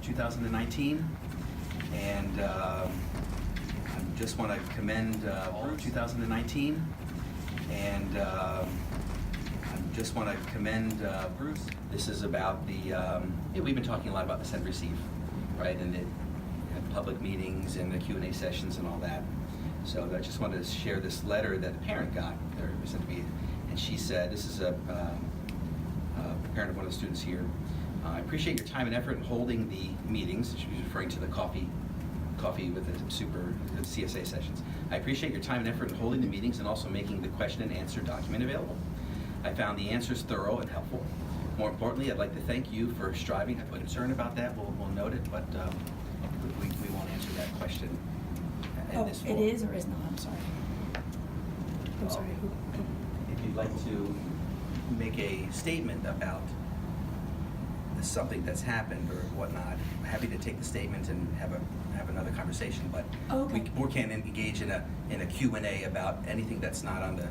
2019, and I just want to commend all of 2019, and I just want to commend Bruce. This is about the, we've been talking a lot about the send receive, right, and the public meetings and the Q&A sessions and all that. So I just wanted to share this letter that a parent got. There was sent to me, and she said, this is a parent of one of the students here. I appreciate your time and effort in holding the meetings. She was referring to the coffee with the CSA sessions. I appreciate your time and effort in holding the meetings and also making the question and answer document available. I found the answers thorough and helpful. More importantly, I'd like to thank you for striving. I have a concern about that. We'll note it, but we won't answer that question in this forum. It is or is not? I'm sorry. I'm sorry. If you'd like to make a statement about something that's happened or whatnot, I'm happy to take the statement and have another conversation. But okay. we can't engage in a Q&A about anything that's not on the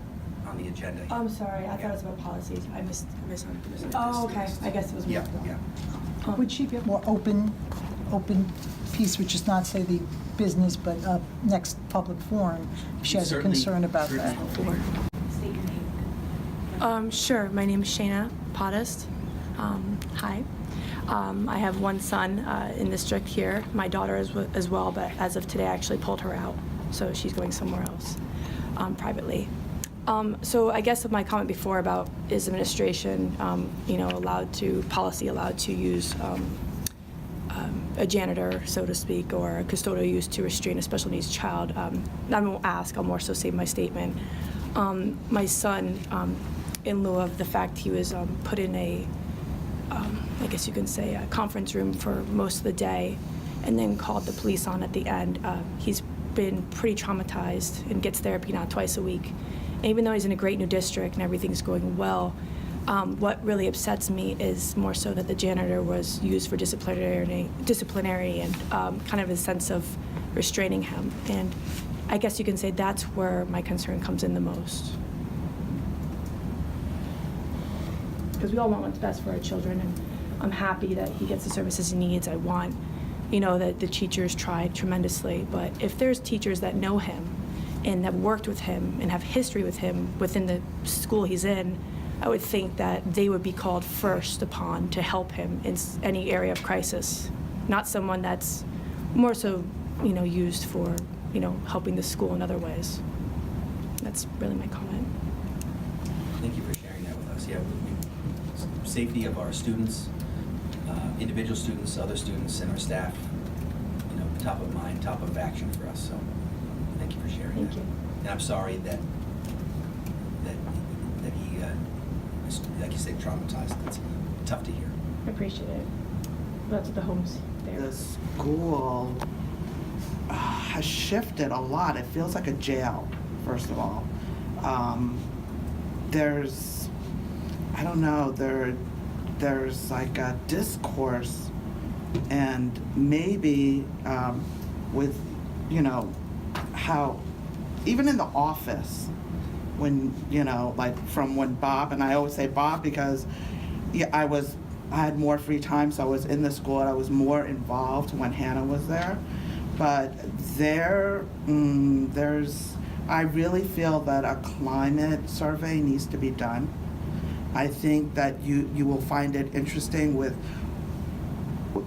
agenda. I'm sorry. I thought it was about policies. I misunderstood. Oh, okay. I guess it was more. Yeah. Would she be a more open piece, which is not say the business, but next public forum, if she has a concern about that? State your name. Sure. My name is Shayna Podest. Hi. I have one son in the district here. My daughter as well, but as of today, I actually pulled her out, so she's going somewhere else privately. So I guess my comment before about is administration, policy allowed to use a janitor, so to speak, or a custodial use to restrain a special needs child. I won't ask, I'll more so say my statement. My son, in lieu of the fact he was put in I guess you can say a conference room for most of the day and then called the police on at the end, he's been pretty traumatized and gets therapy now twice a week. And even though he's in a great new district and everything's going well, what really upsets me is more so that the janitor was used for disciplinary and kind of a sense of restraining him. And I guess you can say that's where my concern comes in the most. Because we all want what's best for our children, and I'm happy that he gets the services he needs. I want, that the teachers tried tremendously, but if there's teachers that know him and that worked with him and have history with him within the school he's in, I would think that they would be called first upon to help him in any area of crisis, not someone that's more so, used for, helping the school in other ways. That's really my comment. Thank you for sharing that with us. Yeah, safety of our students, individual students, other students, and our staff, top of mind, top of action for us. So thank you for sharing that. Thank you. And I'm sorry that he, like you said, traumatized. That's tough to hear. I appreciate it. That's what the home's there. The school has shifted a lot. It feels like a jail, first of all. There's like a discourse, and maybe with, how even in the office, when, like from when Bob, and I always say Bob because I had more free time, so I was in the school and I was more involved when Hannah was there. But I really feel that a climate survey needs to be done. I think that you will find it interesting with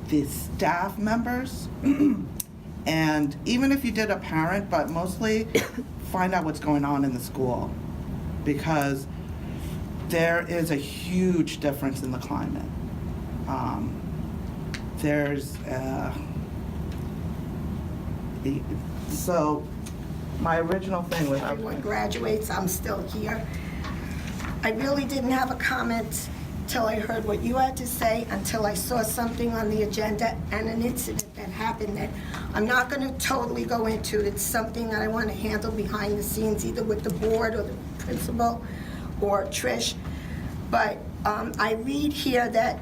the staff members, and even if you did a parent, but mostly find out what's going on in the school, because there is a huge difference in the climate. So my original thing was everyone graduates, I'm still here. I really didn't have a comment till I heard what you had to say, until I saw something on the agenda and an incident that happened that I'm not going to totally go into. It's something that I want to handle behind the scenes, either with the board or the principal or Trish. But I read here that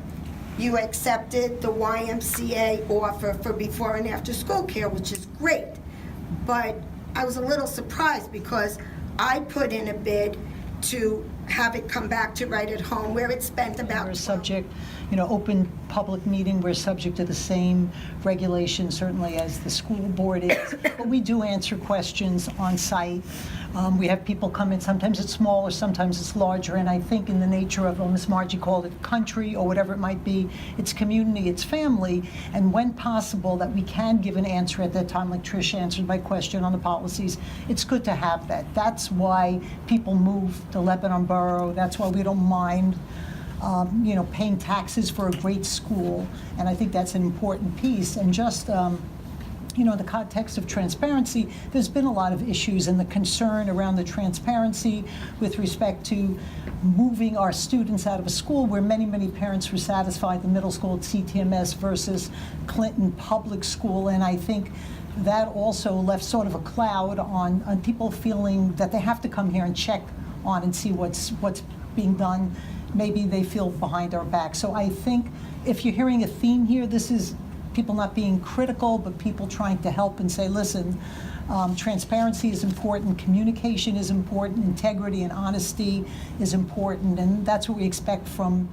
you accepted the YMCA offer for before and after school care, which is great. But I was a little surprised because I put in a bid to have it come back to right at home, where it's spent about We're 12 subject, open public meeting, we're subject to the same regulations certainly as the school board is. But we do answer questions on site. We have people come in, sometimes it's smaller, sometimes it's larger, and I think in the nature of, Ms. Margie called it country or whatever it might be, it's community, it's family, and when possible that we can give an answer at that time, like Trish answered my question on the policies, it's good to have that. That's why people move to Lebanon Borough, that's why we don't mind paying taxes for a great school, and I think that's an important piece. And just, in the context of transparency, there's been a lot of issues, and the concern around the transparency with respect to moving our students out of a school where many, many parents were satisfied, the middle school at CTMS versus Clinton Public School, and I think that also left sort of a cloud on people feeling that they have to come here and check on and see what's being done. Maybe they feel behind our back. So I think if you're hearing a theme here, this is people not being critical, but people trying to help and say, listen, transparency is important, communication is important, integrity and honesty is important, and that's what we expect from